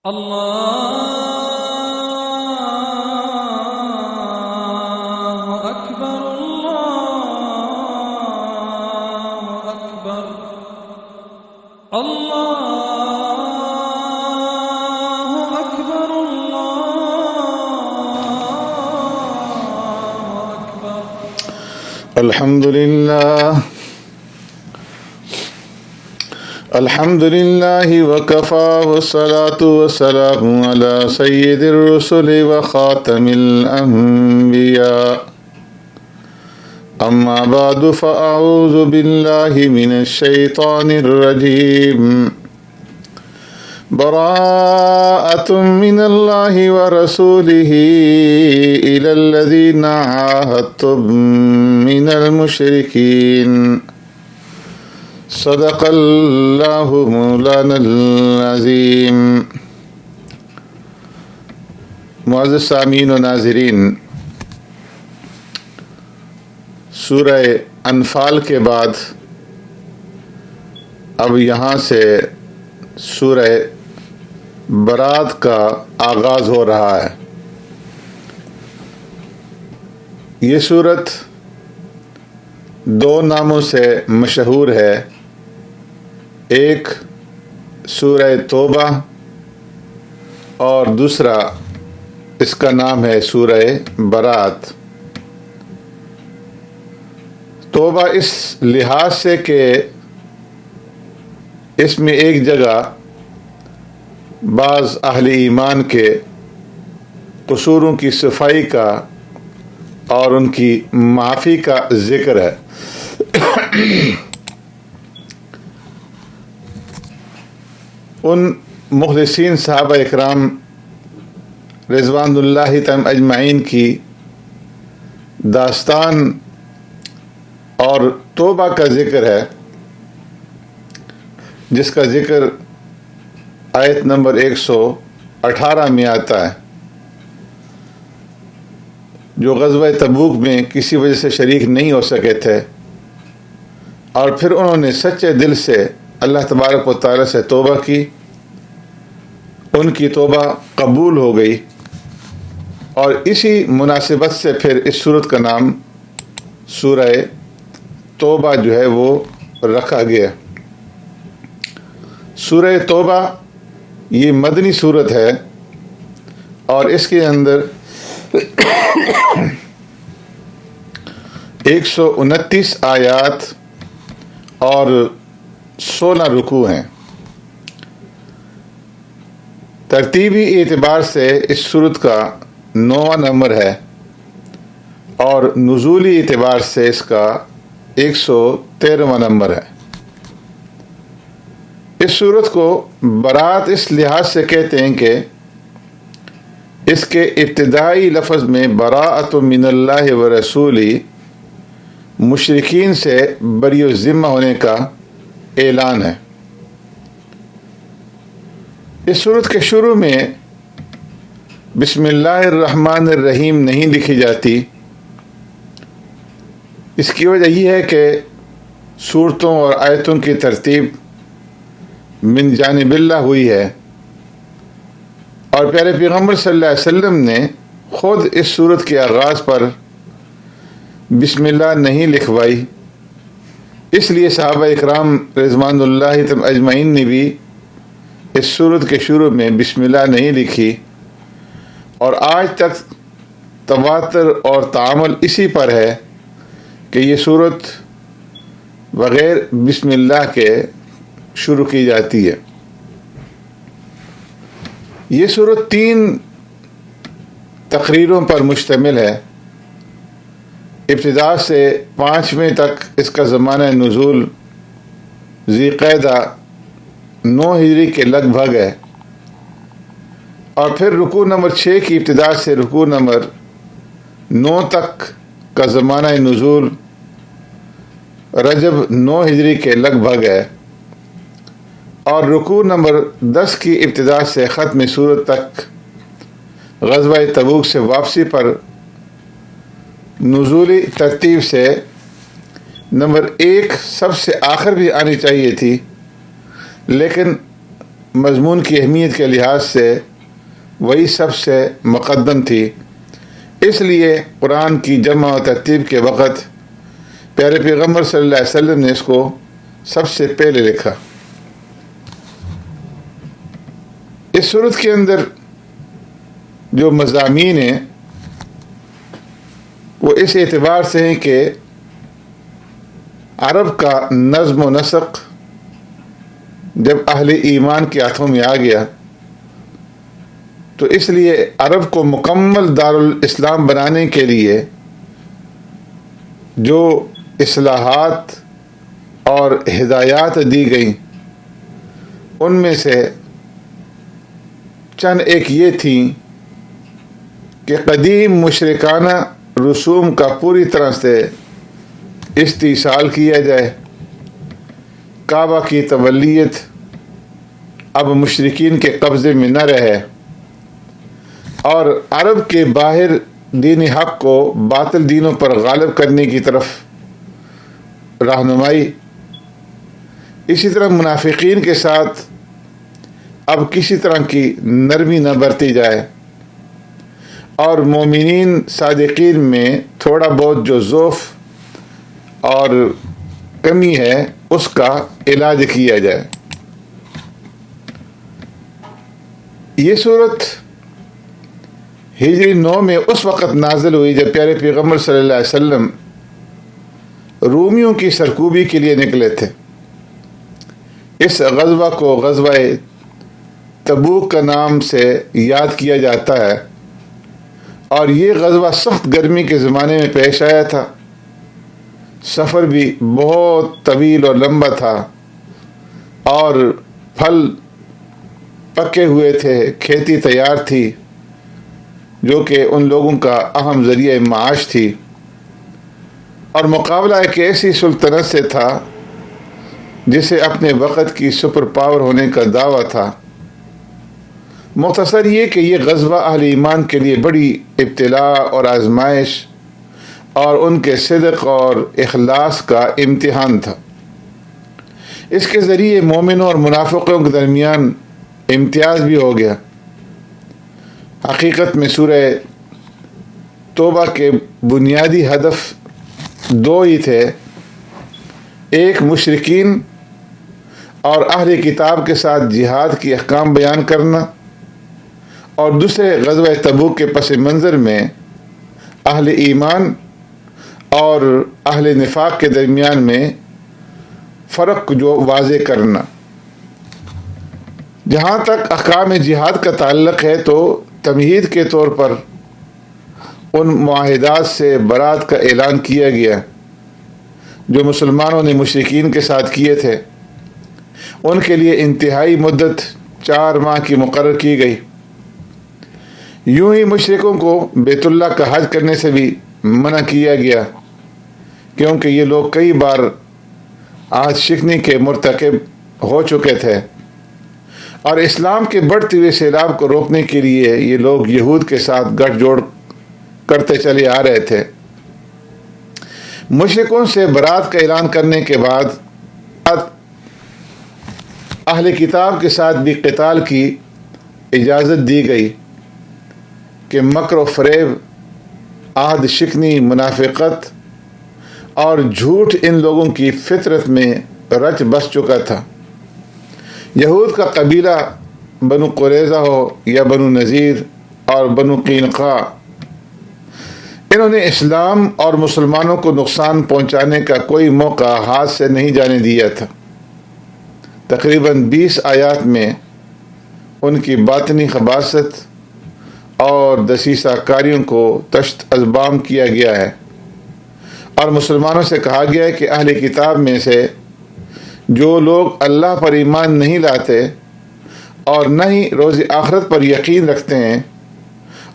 الله أكبر الله أكبر الله أكبر الله أكبر. الحمد لله وكفى والصلاة والسلام على سيد الرسل وخاتم الأنبياء. أما بعد فأعوذ بالله من الشيطان الرجيم. براءة من الله ورسوله إلى الذين عاهدتم من المشركين. صدق اللہ مولانا العظیم. معزز سامعین و ناظرین، سورہ انفال کے بعد اب یہاں سے سورہ برات کا آغاز ہو رہا ہے. یہ سورت دو ناموں سے مشہور ہے. ایک سورہ توبہ اور دوسرا اس کا نام ہے سورہ برات. توبہ اس لحاظ سے کہ اس میں ایک جگہ بعض اہل ایمان کے قصوروں کی صفائی کا اور ان کی معافی کا ذکر ہے. ان مخلصین صحابہ اکرام رضوان اللہ تعالی اجمعین کی داستان اور توبہ کا ذکر ہے، جس کا ذکر آیت نمبر 118 میں آتا ہے. جو غزوہ تبوک میں کسی وجہ سے شریک نہیں ہو سکے تھے اور پھر انہوں نے سچے دل سے اللہ تبارک و تعالی سے توبہ کی، ان کی توبہ قبول ہو گئی، اور اسی مناسبت سے پھر اس سورت کا نام سورہ توبہ جو ہے وہ رکھا گیا. سورہ توبہ یہ مدنی سورت ہے اور اس کے اندر 129 آیات اور 16 رکوع ہیں. ترتیبی اعتبار سے اس سورت کا 9واں نمبر ہے اور نزولی اعتبار سے اس کا 113واں نمبر ہے. اس سورت کو برات اس لحاظ سے کہتے ہیں کہ اس کے ابتدائی لفظ میں براءۃ من اللہ و رسولی، مشرکین سے بری و ذمہ ہونے کا اعلان ہے. اس سورت کے شروع میں بسم اللہ الرحمن الرحیم نہیں لکھی جاتی. اس کی وجہ یہ ہے کہ سورتوں اور آیتوں کی ترتیب من جانب اللہ ہوئی ہے، اور پیارے پیغمبر صلی اللہ علیہ وسلم نے خود اس سورت کے آغاز پر بسم اللہ نہیں لکھوائی. اس لیے صحابہ اکرام رضوان اللہ اجمعین نے بھی اس سورت کے شروع میں بسم اللہ نہیں لکھی، اور آج تک تواتر اور تعامل اسی پر ہے کہ یہ سورت بغیر بسم اللہ کے شروع کی جاتی ہے. یہ سورت 3 تقریروں پر مشتمل ہے. ابتدا سے 5ویں تک اس کا زمانہ نزول ذی قعدہ 9 ہجری کے لگ بھگ ہے، اور پھر رکوع نمبر 6 کی ابتدا سے رکوع نمبر 9 تک کا زمانہ نزول رجب 9 ہجری کے لگ بھگ ہے، اور رکوع نمبر 10 کی ابتدا سے ختم سورت تک غزوہ تبوک سے واپسی پر نزولی ترتیب سے نمبر 1 سب سے آخر بھی آنی چاہیے تھی، لیکن مضمون کی اہمیت کے لحاظ سے وہی سب سے مقدم تھی، اس لیے قرآن کی جمع و ترتیب کے وقت پیارے پیغمبر صلی اللہ علیہ وسلم نے اس کو سب سے پہلے لکھا۔ اس صورت کے اندر جو مضامین ہیں وہ اس اعتبار سے ہیں کہ عرب کا نظم و نسق جب اہل ایمان کے ہاتھوں میں آ گیا تو اس لیے عرب کو مکمل دارالاسلام بنانے کے لیے جو اصلاحات اور ہدایات دی گئیں ان میں سے چند ایک یہ تھیں کہ قدیم مشرکانہ رسوم کا پوری طرح سے استحصال کیا جائے، کعبہ کی تولیت اب مشرکین کے قبضے میں نہ رہے، اور عرب کے باہر دین حق کو باطل دینوں پر غالب کرنے کی طرف رہنمائی۔ اسی طرح منافقین کے ساتھ اب کسی طرح کی نرمی نہ برتی جائے، اور مومنین صادقین میں تھوڑا بہت جو ضعف اور کمی ہے اس کا علاج کیا جائے۔ یہ صورت ہجری 9 میں اس وقت نازل ہوئی جب پیارے پیغمبر صلی اللہ علیہ وسلم رومیوں کی سرکوبی کے لیے نکلے تھے۔ اس غزوہ کو غزوہ تبوک کا نام سے یاد کیا جاتا ہے، اور یہ غزوہ سخت گرمی کے زمانے میں پیش آیا تھا۔ سفر بھی بہت طویل اور لمبا تھا، اور پھل پکے ہوئے تھے، کھیتی تیار تھی جو کہ ان لوگوں کا اہم ذریعہ معاش تھی، اور مقابلہ ایک ایسی سلطنت سے تھا جسے اپنے وقت کی سپر پاور ہونے کا دعویٰ تھا۔ مختصر یہ کہ یہ غزوہ اہل ایمان کے لیے بڑی ابتلاء اور آزمائش اور ان کے صدق اور اخلاص کا امتحان تھا۔ اس کے ذریعے مومنوں اور منافقوں کے درمیان امتیاز بھی ہو گیا۔ حقیقت میں سورہ توبہ کے بنیادی ہدف دو ہی تھے، ایک مشرکین اور اہل کتاب کے ساتھ جہاد کی احکام بیان کرنا، اور دوسرے غزوہ تبوک کے پس منظر میں اہل ایمان اور اہل نفاق کے درمیان میں فرق جو واضح کرنا۔ جہاں تک احکام جہاد کا تعلق ہے تو تمہید کے طور پر ان معاہدات سے برات کا اعلان کیا گیا جو مسلمانوں نے مشرکین کے ساتھ کیے تھے۔ ان کے لیے انتہائی مدت 4 ماہ کی مقرر کی گئی۔ یوں ہی مشرکوں کو بیت اللہ کا حج کرنے سے بھی منع کیا گیا، کیونکہ یہ لوگ کئی بار عہد شکنی کے مرتکب ہو چکے تھے، اور اسلام کے بڑھتے ہوئے سیلاب کو روکنے کے لیے یہ لوگ یہود کے ساتھ گٹھ جوڑ کرتے چلے آ رہے تھے۔ مشرکوں سے برات کا اعلان کرنے کے بعد اہل کتاب کے ساتھ بھی قتال کی اجازت دی گئی کہ مکر و فریب، عہد شکنی، منافقت اور جھوٹ ان لوگوں کی فطرت میں رچ بس چکا تھا۔ یہود کا قبیلہ بنو قریظہ ہو یا بنو نذیر اور بنو قینقاع، انہوں نے اسلام اور مسلمانوں کو نقصان پہنچانے کا کوئی موقع ہاتھ سے نہیں جانے دیا تھا۔ تقریباً 20 آیات میں ان کی باطنی خباثت اور دسیسہ کاریوں کو تشت ازبام کیا گیا ہے، اور مسلمانوں سے کہا گیا ہے کہ اہل کتاب میں سے جو لوگ اللہ پر ایمان نہیں لاتے اور نہ ہی روز آخرت پر یقین رکھتے ہیں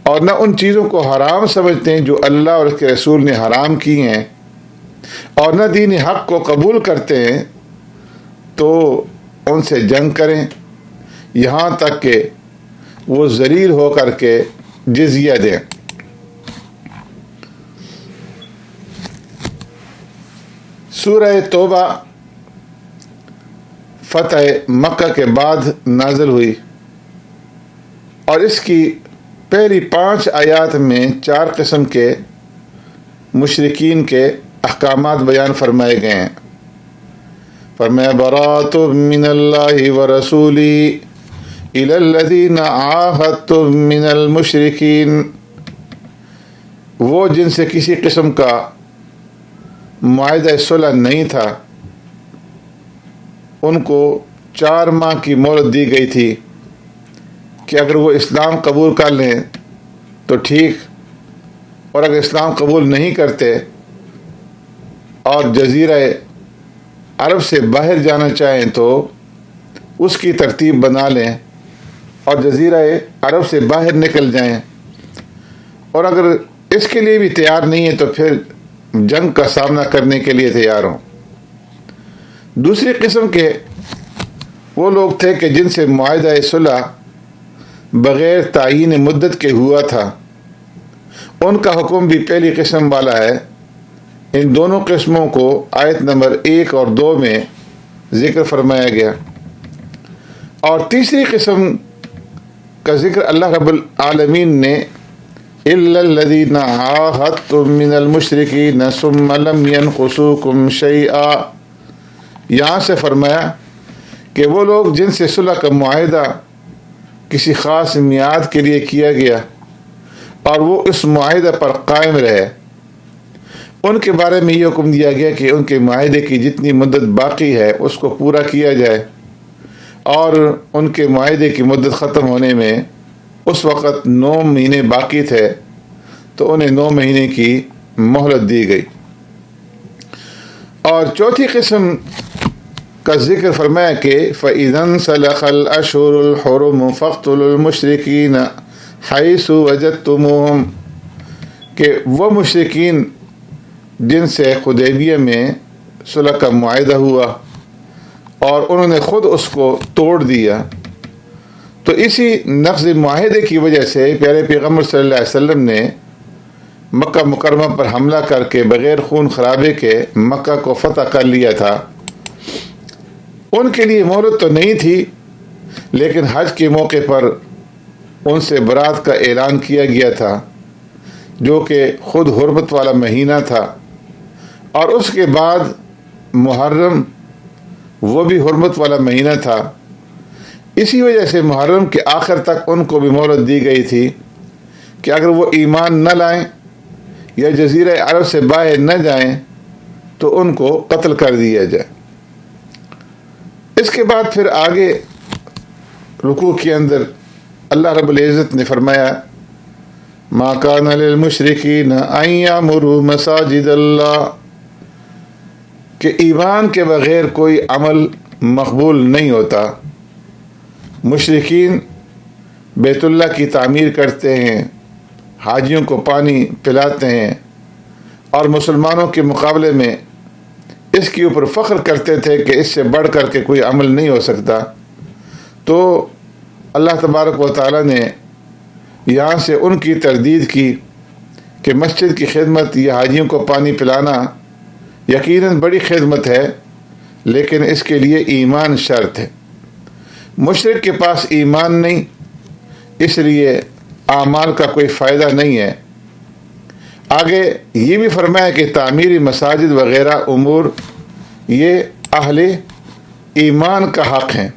اور نہ ان چیزوں کو حرام سمجھتے ہیں جو اللہ اور اس کے رسول نے حرام کی ہیں، اور نہ دین حق کو قبول کرتے ہیں، تو ان سے جنگ کریں یہاں تک کہ وہ ذلیل ہو کر کے جزیہ دیں۔ سورہ توبہ فتح مکہ کے بعد نازل ہوئی، اور اس کی پہلی 5 آیات میں 4 قسم کے مشرکین کے احکامات بیان فرمائے گئے ہیں۔ فرمایا برات من اللہ ورسولی الی الذین عاہدتم من المشرکین، وہ جن سے کسی قسم کا معاہدہ صلح نہیں تھا، ان کو 4 ماہ کی مہلت دی گئی تھی کہ اگر وہ اسلام قبول کر لیں تو ٹھیک، اور اگر اسلام قبول نہیں کرتے اور جزیرہ عرب سے باہر جانا چاہیں تو اس کی ترتیب بنا لیں اور جزیرہ عرب سے باہر نکل جائیں، اور اگر اس کے لیے بھی تیار نہیں ہے تو پھر جنگ کا سامنا کرنے کے لیے تیار ہوں۔ دوسری قسم کے وہ لوگ تھے کہ جن سے معاہدہ صلح بغیر تعیین مدت کے ہوا تھا، ان کا حکم بھی پہلی قسم والا ہے۔ ان دونوں قسموں کو آیت نمبر 1 اور 2 میں ذکر فرمایا گیا، اور تیسری قسم کا ذکر اللہ رب العالمین نے اِلَّا الَّذِينَ عَاهَدتُّم مِّنَ الْمُشْرِكِينَ ثُمَّ لَمْ يَنْقُصُوكُمْ شَيْئًا، یہاں سے فرمایا کہ وہ لوگ جن سے صلح کا معاہدہ کسی خاص میعاد کے لیے کیا گیا اور وہ اس معاہدہ پر قائم رہے، ان کے بارے میں یہ حکم دیا گیا کہ ان کے معاہدے کی جتنی مدت باقی ہے اس کو پورا کیا جائے، اور ان کے معاہدے کی مدت ختم ہونے میں اس وقت 9 مہینے باقی تھے تو انہیں 9 مہینے کی مہلت دی گئی۔ اور چوتھی قسم کا ذکر فرمایا کہ فَإِذَا انْسَلَخَ الْأَشْهُرُ الْحُرُمُ فَاقْتُلُوا الْمُشْرِكِينَ حَيْثُ وَجَدتُّمُوهُمْ، کہ وہ مشرکین جن سے حدیبیہ میں صلح کا معاہدہ ہوا اور انہوں نے خود اس کو توڑ دیا، تو اسی نقض معاہدے کی وجہ سے پیارے پیغمبر صلی اللہ علیہ وسلم نے مکہ مکرمہ پر حملہ کر کے بغیر خون خرابے کے مکہ کو فتح کر لیا تھا۔ ان کے لیے مہلت تو نہیں تھی، لیکن حج کے موقع پر ان سے برات کا اعلان کیا گیا تھا، جو کہ خود حرمت والا مہینہ تھا، اور اس کے بعد محرم وہ بھی حرمت والا مہینہ تھا۔ اسی وجہ سے محرم کے آخر تک ان کو بھی مہلت دی گئی تھی کہ اگر وہ ایمان نہ لائیں یا جزیرہ عرب سے باہر نہ جائیں تو ان کو قتل کر دیا جائے۔ اس کے بعد پھر آگے رکوع کے اندر اللہ رب العزت نے فرمایا ما کان للمشرکین ان یعمروا مساجد اللہ، کہ ایمان کے بغیر کوئی عمل مقبول نہیں ہوتا۔ مشرکین بیت اللہ کی تعمیر کرتے ہیں، حاجیوں کو پانی پلاتے ہیں، اور مسلمانوں کے مقابلے میں اس کے اوپر فخر کرتے تھے کہ اس سے بڑھ کر کے کوئی عمل نہیں ہو سکتا۔ تو اللہ تبارک و تعالیٰ نے یہاں سے ان کی تردید کی کہ مسجد کی خدمت یا حاجیوں کو پانی پلانا یقیناً بڑی خدمت ہے، لیکن اس کے لیے ایمان شرط ہے۔ مشرک کے پاس ایمان نہیں، اس لیے اعمال کا کوئی فائدہ نہیں ہے۔ آگے یہ بھی فرمایا کہ تعمیری مساجد وغیرہ امور یہ اہل ایمان کا حق ہیں،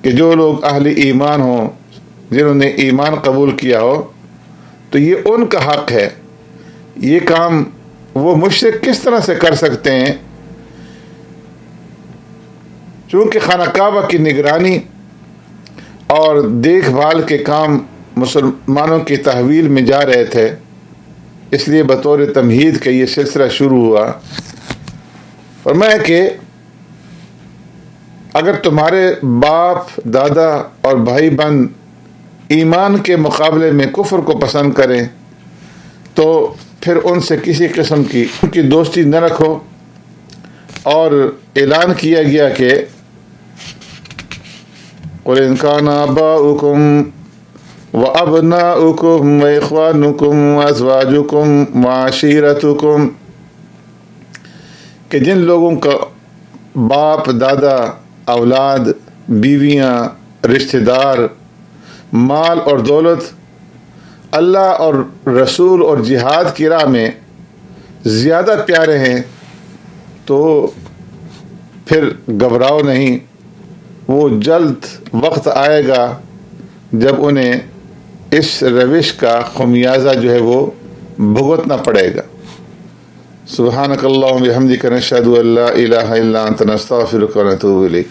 کہ جو لوگ اہل ایمان ہوں، جنہوں نے ایمان قبول کیا ہو، تو یہ ان کا حق ہے۔ یہ کام وہ مشرک کس طرح سے کر سکتے ہیں؟ چونکہ خانہ کعبہ کی نگرانی اور دیکھ بھال کے کام مسلمانوں کی تحویل میں جا رہے تھے، اس لیے بطور تمہید کے یہ سلسلہ شروع ہوا۔ فرمایا کہ اگر تمہارے باپ، دادا اور بھائی بہن ایمان کے مقابلے میں کفر کو پسند کریں تو پھر ان سے کسی قسم کی دوستی نہ رکھو، اور اعلان کیا گیا کہ قُلْ إِنْ كَانَ آبَاؤُكُمْ وَأَبْنَاؤُكُمْ وَإِخْوَانُكُمْ وَأَزْوَاجُكُمْ وَعَشِيرَتُكُمْ، کہ جن لوگوں کا باپ، دادا، اولاد، بیویاں، رشتہ دار، مال اور دولت اللہ اور رسول اور جہاد کی راہ میں زیادہ پیارے ہیں تو پھر گھبراؤ نہیں، وہ جلد وقت آئے گا جب انہیں اس روش کا خمیازہ جو ہے وہ بھگتنا پڑے گا۔ سبحانک اللہم بحمدک نشہد ان لا الہ الا انت نستغفرک ونتوب الیک۔